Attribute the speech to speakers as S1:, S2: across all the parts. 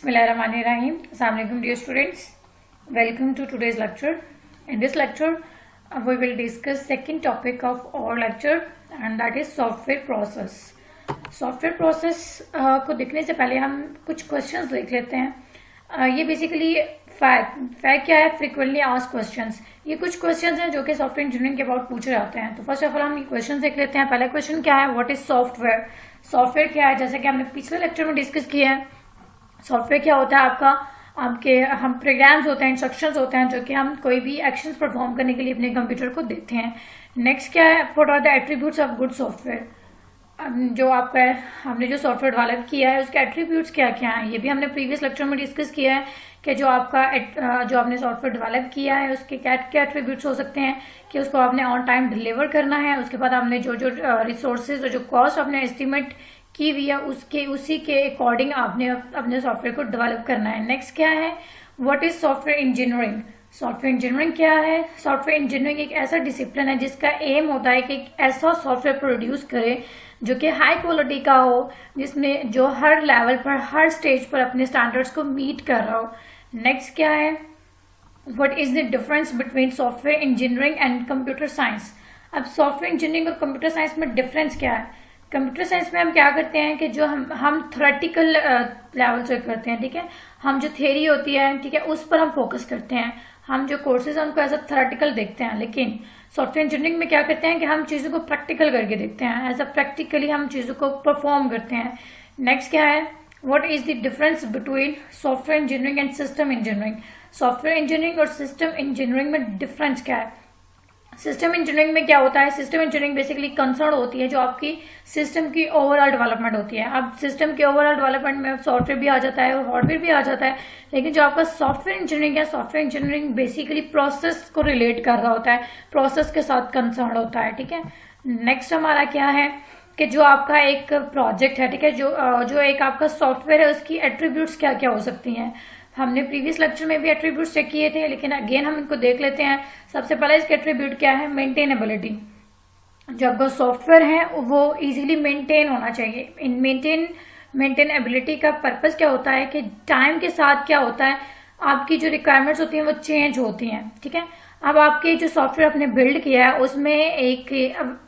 S1: Bismillahirrahmanirrahim. Assalamu alaikum dear students. Welcome to today's lecture. In this lecture, we will discuss second topic of our lecture and that is software process. Software process को देखने से पहले हम कुछ questions देख लेते हैं. ये basically फैक्ट क्या है? Frequently asked questions. ये कुछ क्वेश्चंस हैं जो कि सॉफ्टवेयर इंजीनियरिंग के अबाउट पूछे जाते हैं. तो फर्स्ट ऑफ ऑल हम ये क्वेश्चन देख लेते हैं. पहला क्वेश्चन क्या है? What is software? सॉफ्टवेयर क्या है? जैसे कि हमने पिछले लेक्चर में डिस्कस किया है, सॉफ्टवेयर क्या होता है हम प्रोग्राम्स होते हैं, इंस्ट्रक्शंस होते हैं जो कि हम कोई भी एक्शंस परफॉर्म करने के लिए अपने कंप्यूटर को देते हैं. नेक्स्ट क्या है? What are the attributes of good software? जो आपका हमने जो सॉफ्टवेयर डेवलप किया है उसके एट्रीब्यूट्स क्या क्या हैं, ये भी हमने प्रीवियस लेक्चर में डिस्कस किया है कि जो आपने सॉफ्टवेयर डेवलप किया है उसके क्या क्या एट्रीब्यूट्स हो सकते हैं कि उसको आपने ऑन टाइम डिलीवर करना है. उसके बाद आपने जो रिसोर्सेज और जो कॉस्ट आपने एस्टिमेट की हुई है उसी के अकॉर्डिंग आपने अपने सॉफ्टवेयर को डेवलप करना है. नेक्स्ट क्या है? What is software engineering? Software engineering क्या है? सॉफ्टवेयर इंजीनियरिंग एक ऐसा डिसिप्लिन है जिसका एम होता है कि एक ऐसा सॉफ्टवेयर प्रोड्यूस करे जो कि हाई क्वालिटी का हो, जिसमें जो हर लेवल पर हर स्टेज पर अपने स्टैंडर्ड्स को मीट कर रहा हो. नेक्स्ट क्या है? What is the difference between software engineering and computer science? अब सॉफ्टवेयर इंजीनियरिंग और कंप्यूटर साइंस में डिफरेंस क्या है? कंप्यूटर साइंस में हम क्या करते हैं कि जो हम थ्योरेटिकल लेवल से करते हैं, ठीक है, हम जो थ्योरी होती है, ठीक है, उस पर हम फोकस करते हैं. हम जो कोर्सेज हैं उनको एज अ थ्योरेटिकल देखते हैं. लेकिन सॉफ्टवेयर इंजीनियरिंग में क्या करते हैं कि हम चीज़ों को प्रैक्टिकल करके देखते हैं, एज अ प्रैक्टिकली हम चीज़ों को परफॉर्म करते हैं. नेक्स्ट क्या है? What is the difference between software engineering and system engineering? Software engineering और सिस्टम इंजीनियरिंग में डिफरेंस क्या है? सिस्टम इंजीनियरिंग में क्या होता है? सिस्टम इंजीनियरिंग बेसिकली कंसर्न होती है जो आपकी सिस्टम की ओवरऑल डेवलपमेंट होती है. अब सिस्टम के ओवरऑल डेवलपमेंट में सॉफ्टवेयर भी आ जाता है और हार्डवेयर भी आ जाता है. लेकिन जो आपका सॉफ्टवेयर इंजीनियरिंग है, सॉफ्टवेयर इंजीनियरिंग बेसिकली प्रोसेस को रिलेट कर रहा होता है, प्रोसेस के साथ कंसर्न होता है. ठीक है. नेक्स्ट हमारा क्या है कि जो आपका एक प्रोजेक्ट है, ठीक है, जो एक आपका सॉफ्टवेयर है उसकी एट्रीब्यूट्स क्या क्या हो सकती हैं. हमने प्रीवियस लेक्चर में भी एट्रीब्यूट्स चेक किए थे, लेकिन अगेन हम इनको देख लेते हैं. सबसे पहला इसका एट्रीब्यूट क्या है? मेंटेनेबिलिटी. जो आपका सॉफ्टवेयर है वो इजीली मेंटेन होना चाहिए. इन मेंटेनेबिलिटी का पर्पस क्या होता है कि टाइम के साथ क्या होता है, आपकी जो रिक्वायरमेंट्स होती हैं वो चेंज होती हैं. ठीक है. अब आपके जो सॉफ्टवेयर आपने बिल्ड किया है उसमें एक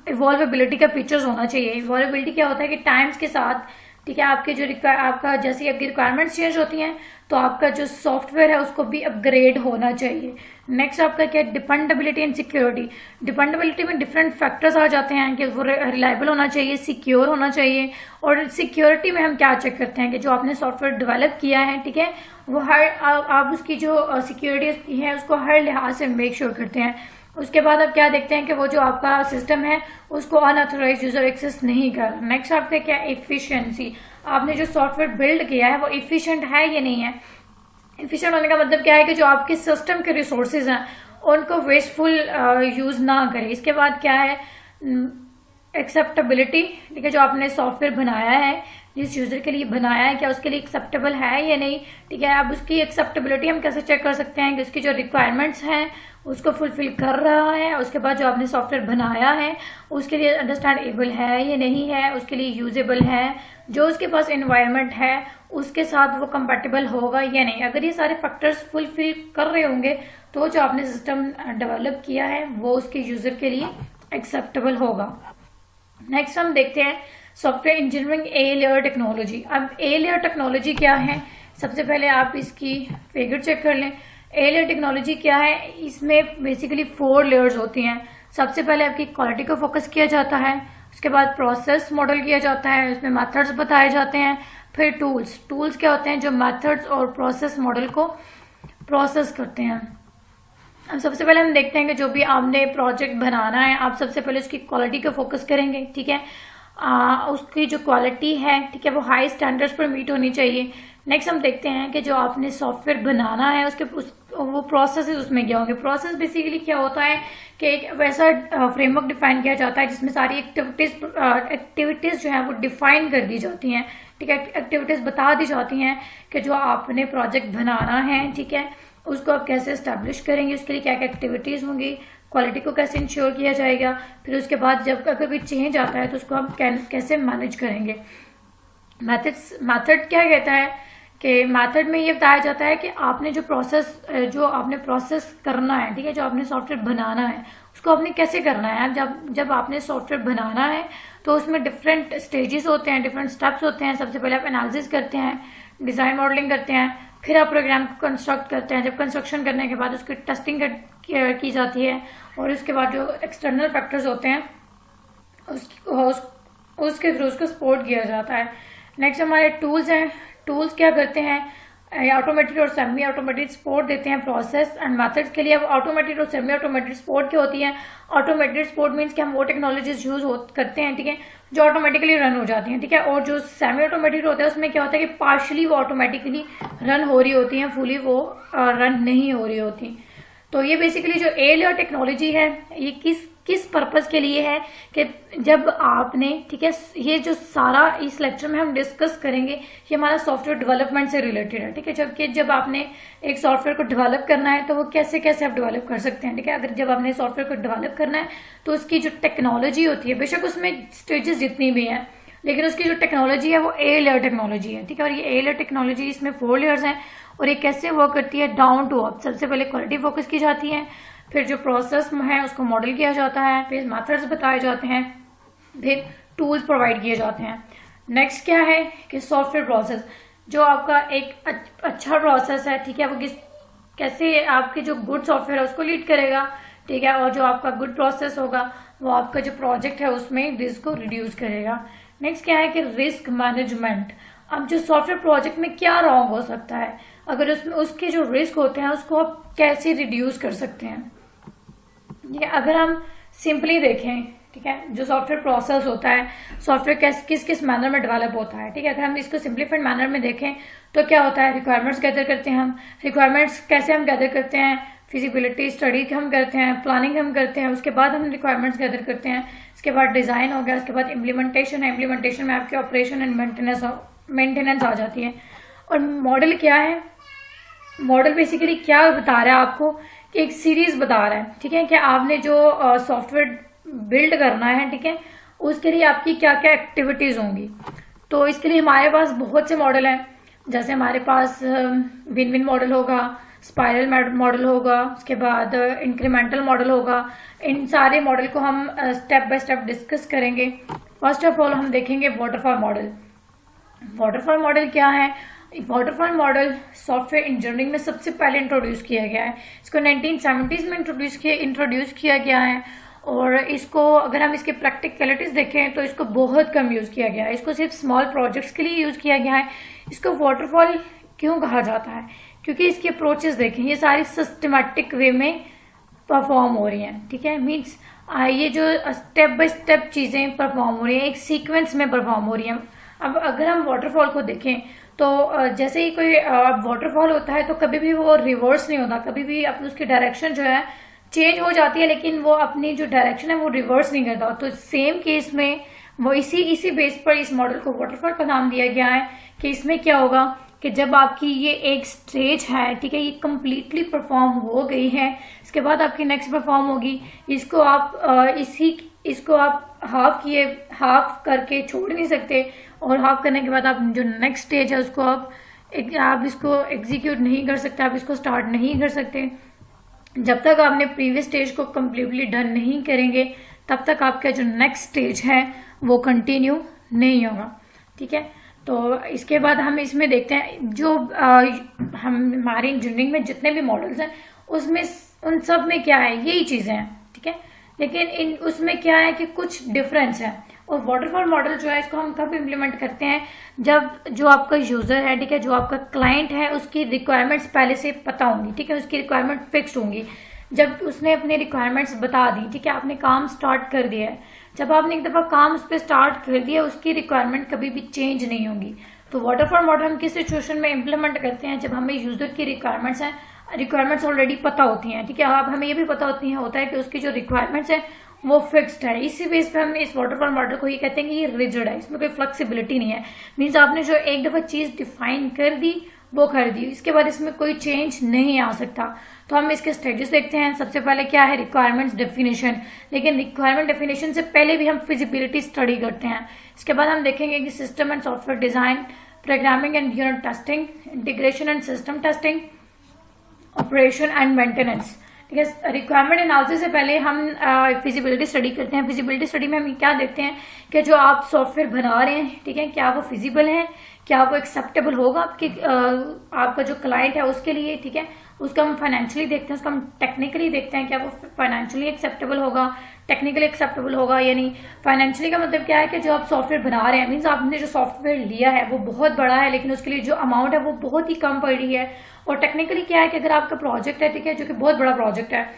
S1: इवॉल्वेबिलिटी का फीचर्स होना चाहिए. इवॉल्वेबिलिटी क्या होता है कि टाइम्स के साथ, ठीक है, आपके जो आपका जैसे आपकी रिक्वायरमेंट्स चेंज होती हैं तो आपका जो सॉफ्टवेयर है उसको भी अपग्रेड होना चाहिए. नेक्स्ट आपका क्या? Dependability and security. डिपेंडेबिलिटी में डिफरेंट फैक्टर्स आ जाते हैं कि वो रिलायबल होना चाहिए, सिक्योर होना चाहिए. और सिक्योरिटी में हम क्या चेक करते हैं कि जो आपने सॉफ्टवेयर डेवलप किया है, ठीक है, वो आप उसकी जो सिक्योरिटी है उसको हर लिहाज से मेक श्योर करते हैं. उसके बाद आप क्या देखते हैं कि वो जो आपका सिस्टम है उसको अनऑथोराइज्ड यूजर एक्सेस नहीं कर. नेक्स्ट आपका क्या? एफिशिएंसी. आपने जो सॉफ्टवेयर बिल्ड किया है वो इफिशिएंट है या नहीं है. इफिशिएंट होने का मतलब क्या है कि जो आपके सिस्टम के रिसोर्सेज हैं उनको वेस्टफुल यूज ना करें. इसके बाद क्या है? एक्सेप्टेबिलिटी. ठीक है, जो आपने सॉफ्टवेयर बनाया है, जिस यूजर के लिए बनाया है, क्या उसके लिए एक्सेप्टेबल है या नहीं. ठीक है. अब उसकी एक्सेप्टेबिलिटी हम कैसे चेक कर सकते हैं कि उसकी जो रिक्वायरमेंट्स हैं उसको फुलफिल कर रहा है. उसके बाद जो आपने सॉफ्टवेयर बनाया है उसके लिए अंडरस्टैंडेबल है या नहीं है, उसके लिए यूजेबल है, जो उसके पास एनवायरनमेंट है उसके साथ वो कंपैटिबल होगा या नहीं. अगर ये सारे फैक्टर्स फुलफिल कर रहे होंगे तो जो आपने सिस्टम डेवलप किया है वो उसके यूजर के लिए एक्सेप्टेबल होगा. नेक्स्ट हम देखते हैं software engineering a layer technology. अब ए लेयर टेक्नोलॉजी क्या है? सबसे पहले आप इसकी फिगर चेक कर लें. ए लेयर टेक्नोलॉजी क्या है? इसमें बेसिकली 4 लेयर्स होती हैं. सबसे पहले आपकी क्वालिटी को फोकस किया जाता है, उसके बाद प्रोसेस मॉडल किया जाता है, उसमें मेथड्स बताए जाते हैं, फिर टूल्स क्या होते हैं जो मेथड्स और प्रोसेस मॉडल को प्रोसेस करते हैं. अब सबसे पहले हम देखते हैं कि जो भी आपने प्रोजेक्ट बनाना है आप सबसे पहले उसकी क्वालिटी को फोकस करेंगे. ठीक है. उसकी जो क्वालिटी है, ठीक है, वो हाई स्टैंडर्ड्स पर मीट होनी चाहिए. नेक्स्ट हम देखते हैं कि जो आपने सॉफ्टवेयर बनाना है वो प्रोसेस उसमें क्या होंगे. प्रोसेस बेसिकली क्या होता है कि एक वैसा फ्रेमवर्क डिफाइन किया जाता है जिसमें सारी एक्टिविटीज जो है वो डिफाइन कर दी जाती हैं. ठीक है. एक्टिविटीज बता दी जाती हैं कि जो आपने प्रोजेक्ट बनाना है, ठीक है, उसको आप कैसे एस्टेब्लिश करेंगे, उसके लिए क्या क्या एक्टिविटीज होंगी, क्वालिटी को कैसे इंश्योर किया जाएगा, फिर उसके बाद जब अगर कोई चेंज आता है तो उसको हम कैसे मैनेज करेंगे. मेथड क्या कहता है कि मेथड में ये बताया जाता है कि आपने जो प्रोसेस करना है, ठीक है, जो आपने सॉफ्टवेयर बनाना है उसको आपने कैसे करना है। जब आपने सॉफ्टवेयर बनाना है तो उसमें डिफरेंट स्टेजेस होते हैं, डिफरेंट स्टेप्स होते हैं। सबसे पहले आप एनालिसिस करते हैं, डिजाइन मॉडलिंग करते हैं, फिर आप प्रोग्राम को कंस्ट्रक्ट करते हैं। जब कंस्ट्रक्शन करने के बाद उसकी टेस्टिंग की जाती है और उसके बाद जो एक्सटर्नल फैक्टर्स होते हैं उसके थ्रू उसको सपोर्ट किया जाता है। नेक्स्ट हमारे टूल्स हैं। टूल्स क्या करते हैं, ऑटोमेटेड और सेमी ऑटोमेटेड सपोर्ट देते हैं प्रोसेस एंड मेथड्स के लिए। अब ऑटोमेटेड और सेमी ऑटोमेटेड सपोर्ट क्या होती है। ऑटोमेटेड सपोर्ट मीन्स कि हम वो टेक्नोलॉजीज यूज करते हैं, ठीक है, जो ऑटोमेटिकली रन हो जाती हैं, ठीक है। और जो सेमी ऑटोमेटेड होता है उसमें क्या होता है कि पार्शली वो ऑटोमेटिकली रन हो रही होती हैं, फुली वो रन नहीं हो रही होती। तो ये बेसिकली जो ए लेयर टेक्नोलॉजी है ये किस पर्पस के लिए है कि जब आपने, ठीक है, ये जो सारा इस लेक्चर में हम डिस्कस करेंगे ये हमारा सॉफ्टवेयर डेवलपमेंट से रिलेटेड है, ठीक है। जब आपने एक सॉफ्टवेयर को डेवलप करना है तो वो कैसे कैसे आप डेवलप कर सकते हैं, ठीक है। अगर जब आपने सॉफ्टवेयर को डेवलप करना है तो उसकी जो टेक्नोलॉजी होती है, बेशक उसमें स्टेजेस जितनी भी हैं, लेकिन उसकी जो टेक्नोलॉजी है वो ए लेयर टेक्नोलॉजी है, ठीक है। और ये ए लेयर टेक्नोलॉजी, इसमें 4 लेयर्स हैं और ये कैसे वर्क करती है, डाउन टू अप। सबसे पहले क्वालिटी फोकस की जाती है, फिर जो प्रोसेस है उसको मॉडल किया जाता है, फिर मेथड्स बताए जाते हैं, फिर टूल्स प्रोवाइड किए जाते हैं। नेक्स्ट क्या है कि सॉफ्टवेयर प्रोसेस, जो आपका एक अच्छा प्रोसेस है, ठीक है, वो कैसे आपके जो गुड सॉफ्टवेयर है उसको लीड करेगा, ठीक है। और जो आपका गुड प्रोसेस होगा वो आपका जो प्रोजेक्ट है उसमें रिस्क को रिड्यूस करेगा। नेक्स्ट क्या है कि रिस्क मैनेजमेंट। अब जो सॉफ्टवेयर प्रोजेक्ट में क्या रॉन्ग हो सकता है, अगर उसमें उसके जो रिस्क होते हैं उसको आप कैसे रिड्यूस कर सकते हैं। ये अगर हम सिंपली देखें, ठीक है, जो सॉफ्टवेयर प्रोसेस होता है, सॉफ्टवेयर किस मैनर में डेवलप होता है, ठीक है। अगर हम इसको सिंप्लीफाइड मैनर में देखें तो क्या होता है, रिक्वायरमेंट्स गैदर करते हैं हम। रिक्वायरमेंट्स कैसे हम गैदर करते हैं, फिजिबिलिटी स्टडी हम करते हैं, प्लानिंग हम करते हैं, उसके बाद हम रिक्वायरमेंट्स गैदर करते हैं, उसके बाद डिजाइन हो गया, उसके बाद इम्प्लीमेंटेशन है, इम्प्लीमेंटेशन में आपके ऑपरेशन एंड मेंटेनेंस आ जाती है। और मॉडल क्या है, मॉडल बेसिकली क्या बता रहा है आपको कि एक सीरीज बता रहा है, ठीक है, कि आपने जो सॉफ्टवेयर बिल्ड करना है, ठीक है, उसके लिए आपकी क्या क्या एक्टिविटीज होंगी। तो इसके लिए हमारे पास बहुत से मॉडल हैं, जैसे हमारे पास विन विन मॉडल होगा, स्पाइरल मॉडल होगा, उसके बाद इंक्रीमेंटल मॉडल होगा। इन सारे मॉडल को हम स्टेप बाय स्टेप डिस्कस करेंगे। फर्स्ट ऑफ ऑल हम देखेंगे वाटरफॉल मॉडल। वाटरफॉल मॉडल क्या है, वाटरफॉल मॉडल सॉफ्टवेयर इंजीनियरिंग में सबसे पहले इंट्रोड्यूस किया गया है। इसको 1970s में इंट्रोड्यूस किया गया है और इसको अगर हम इसके प्रैक्टिकलिटीज देखें तो इसको बहुत कम यूज किया गया है। इसको सिर्फ स्मॉल प्रोजेक्ट्स के लिए यूज किया गया है। इसको वाटरफॉल क्यों कहा जाता है, क्योंकि इसकी अप्रोचेस देखें, ये सारी सिस्टमैटिक वे में परफॉर्म हो रही हैं, ठीक है। मीन्स ये जो स्टेप बाय स्टेप चीजें परफॉर्म हो रही हैं, एक सीक्वेंस में परफॉर्म हो रही हैं। अब अगर हम वाटरफॉल को देखें तो जैसे ही कोई वाटरफॉल होता है तो कभी भी वो रिवर्स नहीं होता, कभी भी अपनी उसकी डायरेक्शन जो है चेंज हो जाती है, लेकिन वो अपनी जो डायरेक्शन है वो रिवर्स नहीं करता। तो सेम केस में वो इसी बेस पर इस मॉडल को वाटरफॉल का नाम दिया गया है कि इसमें क्या होगा कि जब आपकी ये एक स्टेज है, ठीक है, ये कंप्लीटली परफॉर्म हो गई है, इसके बाद आपकी नेक्स्ट परफॉर्म होगी। इसको आप हाफ करके छोड़ नहीं सकते और हाफ करने के बाद आप जो नेक्स्ट स्टेज है उसको आप इसको एग्जीक्यूट नहीं कर सकते, आप इसको स्टार्ट नहीं कर सकते। जब तक आपने प्रीवियस स्टेज को कंप्लीटली डन नहीं करेंगे तब तक आपका जो नेक्स्ट स्टेज है वो कंटिन्यू नहीं होगा, ठीक है। तो इसके बाद हम इसमें देखते हैं जो हमारी इंजीनियरिंग में जितने भी मॉडल्स हैं उसमें उन सब में क्या है, यही चीजें हैं, ठीक है। लेकिन उसमें क्या है कि कुछ डिफरेंस है। और वाटरफॉल मॉडल जो है इसको हम कब इम्प्लीमेंट करते हैं, जब जो आपका यूजर है, ठीक है, जो आपका क्लाइंट है, उसकी रिक्वायरमेंट्स पहले से पता होंगी, ठीक है, उसकी रिक्वायरमेंट फिक्स्ड होंगी। जब उसने अपनी रिक्वायरमेंट्स बता दी, ठीक है, आपने काम स्टार्ट कर दिया है, जब आपने एक दफा काम उस पर स्टार्ट कर दिया उसकी रिक्वायरमेंट कभी भी चेंज नहीं होगी। तो वाटरफॉल मॉडल हम किस सिचुएशन में इम्प्लीमेंट करते हैं, जब हमें यूजर की रिक्वायरमेंट्स ऑलरेडी पता होती हैं, ठीक है। अब हमें ये भी पता होता है कि उसकी जो रिक्वायरमेंट्स है वो फिक्स्ड है। इसी बेस पे हम इस वाटरफॉल मॉडल को ये कहते हैं कि ये रिजिड है, इसमें कोई फ्लेक्सिबिलिटी नहीं है। मीन्स आपने जो एक दफा चीज डिफाइन कर दी वो कर दी, इसके बाद इसमें कोई चेंज नहीं आ सकता। तो हम इसके स्टेजेस देखते हैं। सबसे पहले क्या है, रिक्वायरमेंट्स डेफिनेशन। लेकिन रिक्वायरमेंट डेफिनेशन से पहले भी हम फिजिबिलिटी स्टडी करते हैं। इसके बाद हम देखेंगे कि system and software design, programming and unit testing, integration and system testing, operation and maintenance. ठीक है, रिक्वायरमेंट एनालिसिस से पहले हम फिजिबिलिटी स्टडी करते हैं। फिजिबिलिटी स्टडी में हम क्या देखते हैं कि जो आप सॉफ्टवेयर बना रहे हैं, ठीक है, क्या वो फिजिबल है, क्या वो एक्सेप्टेबल होगा आपका जो क्लाइंट है उसके लिए। ठीक है, उसका हम फाइनेंशियली देखते हैं, उसका हम टेक्निकली देखते हैं, क्या वो फाइनेंशियली एक्सेप्टेबल होगा, टेक्निकली एक्सेप्टेबल होगा या नहीं। फाइनेंशियली का मतलब क्या है कि जो आप सॉफ्टवेयर बना रहे हैं, मीन्स आपने जो सॉफ्टवेयर लिया है वो बहुत बड़ा है लेकिन उसके लिए जो अमाउंट है वो बहुत ही कम पड़ रही है। और टेक्निकली क्या है कि अगर आपका प्रोजेक्ट है, ठीक है, जो कि बहुत बड़ा प्रोजेक्ट है,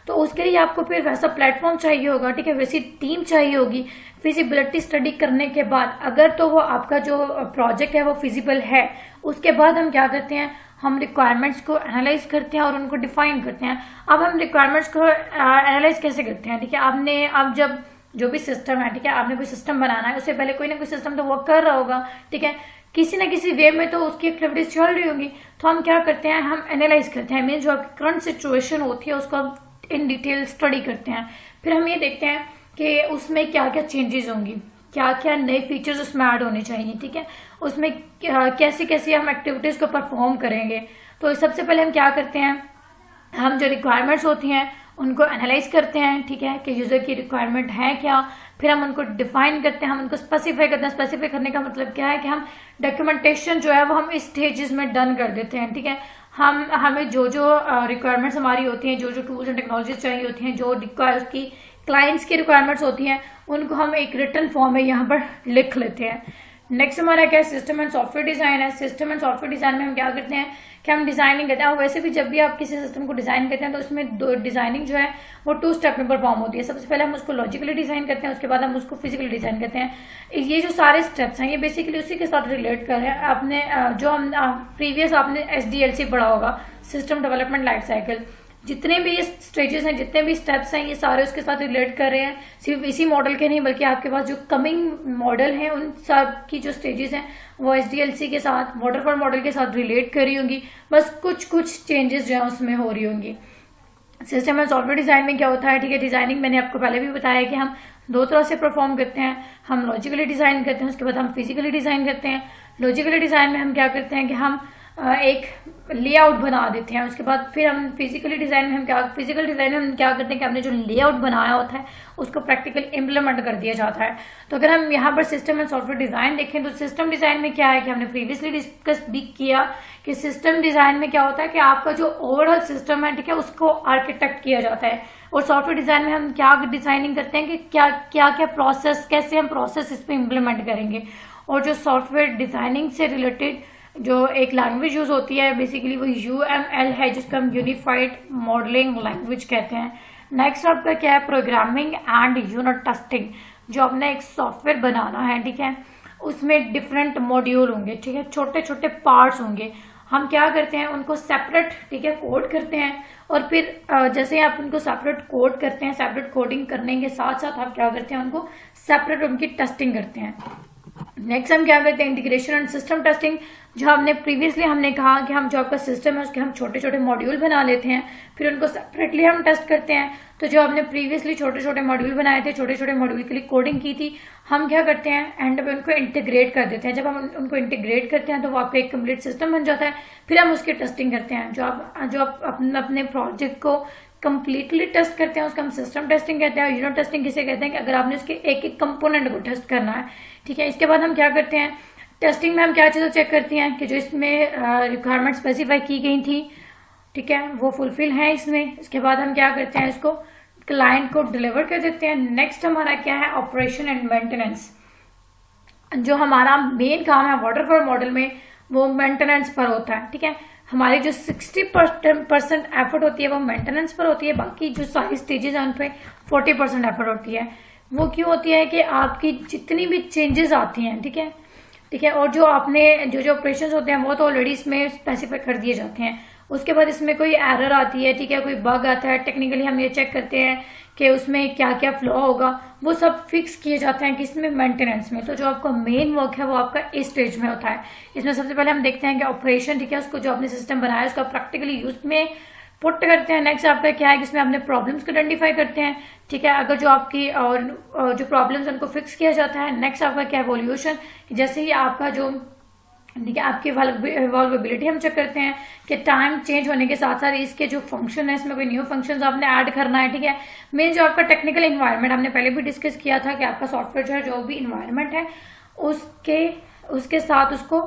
S1: तो उसके लिए आपको फिर वैसा प्लेटफॉर्म चाहिए होगा, ठीक है, वैसी टीम चाहिए होगी। फिजिबिलिटी स्टडी करने के बाद अगर तो वो आपका जो प्रोजेक्ट है वो फिजिबल है, उसके बाद हम क्या करते हैं, हम रिक्वायरमेंट्स को एनालाइज करते हैं और उनको डिफाइन करते हैं। अब हम रिक्वायरमेंट्स को एनालाइज कैसे करते हैं, ठीक है, आपने अब जब जो भी सिस्टम है, ठीक है, आपने कोई सिस्टम बनाना है, उससे पहले कोई ना कोई सिस्टम तो वर्क कर रहा होगा, ठीक है, किसी ना किसी वे में तो उसकी एक्टिविटीज चल रही होंगी। तो हम क्या करते हैं, हम एनालाइज करते हैं, मीन जो आपकी करंट सिचुएशन होती है उसको हम इन डिटेल स्टडी करते हैं। फिर हम ये देखते हैं कि उसमें क्या क्या चेंजेस होंगी, क्या क्या नए फीचर्स उसमें ऐड होने चाहिए, ठीक है, उसमें कैसे कैसे हम एक्टिविटीज को परफॉर्म करेंगे। तो सबसे पहले हम क्या करते हैं, हम जो रिक्वायरमेंट्स होती हैं उनको एनालाइज करते हैं, ठीक है, कि यूजर की रिक्वायरमेंट है क्या। फिर हम उनको डिफाइन करते हैं, हम उनको स्पेसिफाई करते हैं। स्पेसिफाई करने का मतलब क्या है कि हम डॉक्यूमेंटेशन जो है वो हम इस स्टेजेस में डन कर देते हैं, ठीक है। हमें जो जो रिक्वायरमेंट्स हमारी होती हैं, जो जो टूल्स एंड टेक्नोलॉजीज चाहिए होती हैं, जो उसकी क्लाइंट्स की रिक्वायरमेंट्स होती हैं, उनको हम एक रिटन फॉर्म में यहाँ पर लिख लेते हैं। नेक्स्ट हमारा क्या है, सिस्टम एंड सॉफ्टवेयर डिजाइन है। सिस्टम एंड सॉफ्टवेयर डिजाइन में हम क्या करते हैं कि हम डिजाइनिंग करते हैं। और वैसे भी जब भी आप किसी सिस्टम को डिजाइन करते हैं तो उसमें दो डिजाइनिंग जो है वो 2 स्टेप में परफॉर्म होती है। सबसे पहले हम उसको लॉजिकली डिजाइन करते हैं, उसके बाद हम उसको फिजिकली डिजाइन करते हैं। ये जो सारे स्टेप्स हैं ये बेसिकली उसी के साथ रिलेट कर रहे हैं। आपने जो हम प्रीवियस आपने SDLC पढ़ा होगा, सिस्टम डेवलपमेंट लाइफ साइकिल, जितने भी ये स्टेजेस हैं, जितने भी स्टेप्स हैं, ये सारे उसके साथ रिलेट कर रहे हैं। सिर्फ इसी मॉडल के नहीं बल्कि आपके पास जो कमिंग मॉडल हैं उन सब की जो स्टेजेस हैं वो SDLC के साथ, वाटरफॉल मॉडल के साथ रिलेट कर रही होंगी। बस कुछ कुछ चेंजेस जो है उसमें हो रही होंगी। सिस्टम एंड सॉफ्टवेयर डिजाइन में क्या होता है, ठीक है, डिजाइनिंग मैंने आपको पहले भी बताया कि हम 2 तरह से परफॉर्म करते हैं। हम लॉजिकली डिजाइन करते हैं, उसके बाद हम फिजिकली डिजाइन करते हैं। लॉजिकली डिजाइन में हम क्या करते हैं कि हम एक लेआउट बना देते हैं, उसके बाद फिर हम फिजिकल डिजाइन में हम क्या करते हैं कि हमने जो लेआउट बनाया होता है उसको प्रैक्टिकली इम्प्लीमेंट कर दिया जाता है। तो अगर हम यहाँ पर सिस्टम एंड सॉफ्टवेयर डिजाइन देखें तो सिस्टम डिजाइन में क्या है कि हमने प्रीवियसली डिस्कस भी किया कि सिस्टम डिजाइन में क्या होता है कि आपका जो ओवरऑल सिस्टम है, ठीक है, उसको आर्किटेक्ट किया जाता है। और सॉफ्टवेयर डिजाइन में हम क्या डिजाइनिंग करते हैं कि क्या क्या क्या प्रोसेस, कैसे हम प्रोसेस इसमें इम्प्लीमेंट करेंगे। और जो सॉफ्टवेयर डिजाइनिंग से रिलेटेड जो एक लैंग्वेज यूज होती है बेसिकली वो UML है, जिसको हम यूनिफाइड मॉडलिंग लैंग्वेज कहते हैं। नेक्स्ट आपका क्या है, प्रोग्रामिंग एंड यूनिट टेस्टिंग। जो अपना एक सॉफ्टवेयर बनाना है, ठीक है, उसमें डिफरेंट मॉड्यूल होंगे, ठीक है, छोटे छोटे पार्ट्स होंगे। हम क्या करते हैं, उनको सेपरेट, ठीक है, कोड करते हैं। और फिर जैसे आप उनको सेपरेट कोड करते हैं, सेपरेट कोडिंग करने के साथ साथ आप क्या करते हैं, उनको सेपरेट उनकी टेस्टिंग करते हैं। नेक्स्ट हम क्या करते हैं, इंटीग्रेशन एंड सिस्टम टेस्टिंग। जो हमने प्रीवियसली हमने कहा कि हम जो आपका सिस्टम है उसके हम छोटे छोटे मॉड्यूल बना लेते हैं, फिर उनको सेपरेटली हम टेस्ट करते हैं। तो जो हमने प्रीवियसली छोटे छोटे मॉड्यूल बनाए थे, छोटे छोटे मॉड्यूल के लिए कोडिंग की थी, हम क्या करते हैं, एंड में उनको इंटीग्रेट कर देते हैं। जब हम उनको इंटीग्रेट करते हैं तो वो आपका एक कंप्लीट सिस्टम बन जाता है। फिर हम उसकी टेस्टिंग करते हैं। जो आप अपने प्रोजेक्ट को कंप्लीटली टेस्ट करते हैं उसका हम सिस्टम टेस्टिंग कहते हैं। यूनिट टेस्टिंग किसे कहते हैं कि अगर आपने उसके एक एक कंपोनेंट को टेस्ट करना है, ठीक है। इसके बाद हम क्या करते हैं, टेस्टिंग में हम क्या चीज़ें चेक करती हैं कि जो इसमें रिक्वायरमेंट स्पेसिफाई की गई थी, ठीक है, वो फुलफिल है इसमें। इसके बाद हम क्या करते हैं, इसको क्लाइंट को डिलीवर कर देते हैं। नेक्स्ट हमारा क्या है, ऑपरेशन एंड मेंटेनेंस। जो हमारा मेन काम है वाटरफॉल मॉडल में वो मेंटेनेंस पर होता है, ठीक है। हमारी जो 60% एफर्ट होती है वो मेंटेनेंस पर होती है, बाकी जो सारी स्टेजेस हैं उन पर 40% एफर्ट होती है। वो क्यों होती है कि आपकी जितनी भी चेंजेस आती हैं, ठीक है, ठीक है, और जो आपने जो ऑपरेशंस होते हैं वो तो ऑलरेडी इसमें स्पेसिफाई कर दिए जाते हैं। उसके बाद इसमें कोई एरर आती है, ठीक है, कोई बग आता है, टेक्निकली हम ये चेक करते हैं कि उसमें क्या क्या फ्लॉ होगा, वो सब फिक्स किए जाते हैं किसमें, मेंटेनेंस में। तो जो आपका मेन वर्क है वो आपका इस स्टेज में होता है। इसमें सबसे पहले हम देखते हैं कि ऑपरेशन, ठीक है, उसको जो आपने सिस्टम बनाया है उसका प्रैक्टिकली यूज में पुट करते हैं। नेक्स्ट आपका क्या है, जिसमें आपने प्रॉब्लम्स को आइडेंटिफाई करते हैं, ठीक है, अगर जो आपकी और जो प्रॉब्लम्स उनको फिक्स किया जाता है। नेक्स्ट आपका क्या है, इवोल्यूशन। जैसे ही आपका जो ठीक है। आपकी इवॉल्वेबिलिटी हम चेक करते हैं कि टाइम चेंज होने के साथ साथ इसके जो फंक्शन है, इसमें कोई न्यू फंक्शंस आपने ऐड करना है। ठीक है। मेन जो आपका टेक्निकल इन्वायरमेंट, हमने पहले भी डिस्कस किया था कि आपका सॉफ्टवेयर जो है, जो भी इन्वायरमेंट है उसके साथ उसको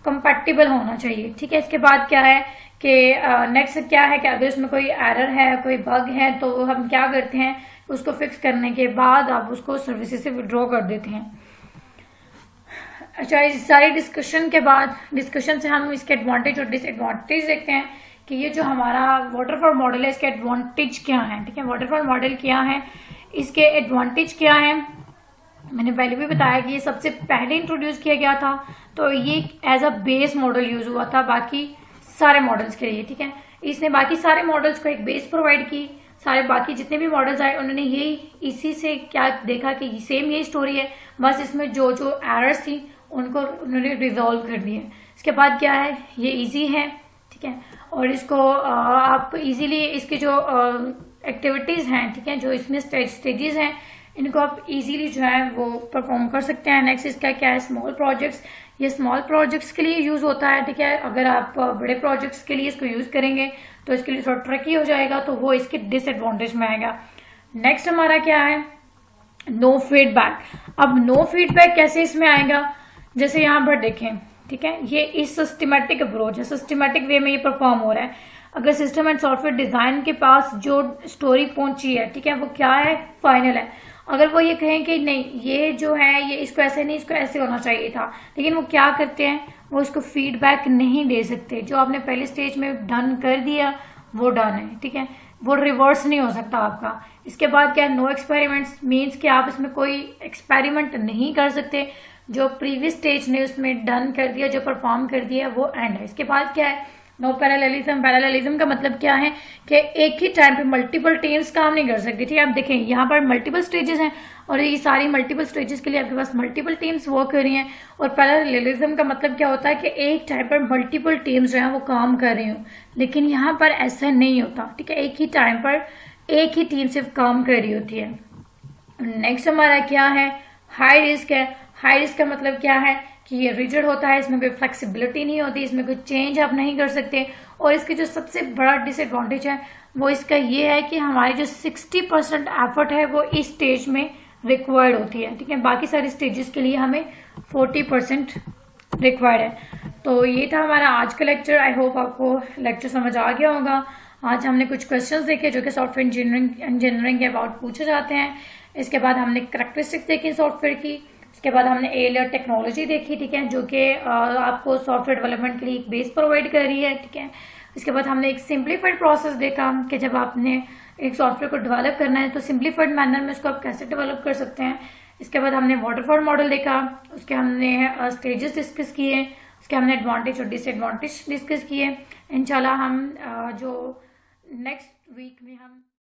S1: कंपैटिबल होना चाहिए। ठीक है। इसके बाद क्या है कि नेक्स्ट क्या है कि अगर उसमें कोई एरर है, कोई बग है, तो हम क्या करते हैं, उसको फिक्स करने के बाद आप उसको सर्विसेज से विड्रॉ कर देते हैं। अच्छा, इस सारी डिस्कशन से हम इसके एडवांटेज और डिसएडवांटेज देखते हैं कि ये जो हमारा वाटरफॉल मॉडल है, इसके एडवांटेज क्या है। ठीक है। वाटरफॉल मॉडल क्या है, इसके एडवांटेज क्या है, मैंने पहले भी बताया कि ये सबसे पहले इंट्रोड्यूस किया गया था, तो ये as a base model use हुआ था बाकी सारे मॉडल्स के लिए। ठीक है। इसने बाकी सारे मॉडल्स को एक बेस प्रोवाइड की। सारे बाकी जितने भी मॉडल्स आए उन्होंने यही इसी से क्या देखा कि सेम यही स्टोरी है, बस इसमें जो जो एरर्स थी उनको उन्होंने रिजॉल्व कर दिए। इसके बाद क्या है, ये इजी है। ठीक है। और इसको आप इजीली इसके जो एक्टिविटीज हैं, ठीक है, जो इसमें स्टेजेस हैं, इनको आप इजीली जो है वो परफॉर्म कर सकते हैं। नेक्स्ट इसका क्या है, स्मॉल प्रोजेक्ट्स। ये स्मॉल प्रोजेक्ट्स के लिए यूज होता है। ठीक है। अगर आप बड़े प्रोजेक्ट्स के लिए इसको यूज करेंगे तो इसके लिए थोड़ा ट्रिकी हो जाएगा, तो वो इसके डिसएडवांटेज में आएगा। नेक्स्ट हमारा क्या है, नो फीडबैक। अब नो फीडबैक कैसे इसमें आएगा, जैसे यहाँ पर देखें, ठीक है, ये इस सिस्टमेटिक अप्रोच है, सिस्टमेटिक वे में ये परफॉर्म हो रहा है। अगर सिस्टम एंड सॉफ्टवेयर डिजाइन के पास जो स्टोरी पहुंची है, ठीक है, वो क्या है, फाइनल है। अगर वो ये कहें कि नहीं, ये जो है ये इसको ऐसे नहीं, इसको ऐसे होना चाहिए था, लेकिन वो क्या करते हैं, वो इसको फीडबैक नहीं दे सकते। जो आपने पहले स्टेज में डन कर दिया वो डन है। ठीक है। वो रिवर्स नहीं हो सकता आपका। इसके बाद क्या है, नो एक्सपेरिमेंट्स, मीन्स कि आप इसमें कोई एक्सपेरिमेंट नहीं कर सकते। जो प्रीवियस स्टेज ने उसमें डन कर दिया, जो परफॉर्म कर दिया, वो एंड है। इसके बाद क्या है, नो पैरेललिज्म। पैरेललिज्म का मतलब क्या है कि एक ही टाइम पे मल्टीपल टीम्स काम नहीं कर सकती। ठीक है। आप देखें यहाँ पर मल्टीपल स्टेजेस हैं और ये सारी मल्टीपल स्टेजेस के लिए आपके पास मल्टीपल टीम्स वर्क कर रही हैं। और पैरेललिज्म का मतलब क्या होता है कि एक टाइम पर मल्टीपल टीम्स जो है वो काम कर रही हूँ, लेकिन यहाँ पर ऐसा नहीं होता। ठीक है। एक ही टाइम पर एक ही टीम सिर्फ काम कर रही होती है। नेक्स्ट हमारा क्या है, हाई रिस्क है। हाई रिस्क का मतलब क्या है कि ये रिजिड होता है, इसमें कोई फ्लेक्सिबिलिटी नहीं होती, इसमें कोई चेंज आप नहीं कर सकते। और इसकी जो सबसे बड़ा डिसएडवांटेज है वो इसका ये है कि हमारी जो 60% एफर्ट है वो इस स्टेज में रिक्वायर्ड होती है। ठीक है। बाकी सारे स्टेजेस के लिए हमें 40% रिक्वायर्ड है। तो ये था हमारा आज का लेक्चर। आई होप आपको लेक्चर समझ आ गया होगा। आज हमने कुछ क्वेश्चंस देखे जो कि सॉफ्टवेयर इंजीनियरिंग के अबाउट पूछे जाते हैं। इसके बाद हमने करैक्टरिस्टिक्स देखी सॉफ्टवेयर की। इसके बाद हमने ए लेयर टेक्नोलॉजी देखी, ठीक है, जो कि आपको सॉफ्टवेयर डेवलपमेंट के लिए एक बेस प्रोवाइड कर रही है। ठीक है। इसके बाद हमने एक सिंप्लीफाइड प्रोसेस देखा कि जब आपने एक सॉफ्टवेयर को डेवलप करना है तो सिंप्लीफाइड मैनर में उसको आप कैसे डेवलप कर सकते हैं। इसके बाद हमने वाटरफॉल मॉडल देखा, उसके हमने स्टेजेस डिस्कस किए, उसके हमने एडवांटेज और डिसएडवांटेज डिस्कस किए। इंशाल्लाह हम जो नेक्स्ट वीक में हम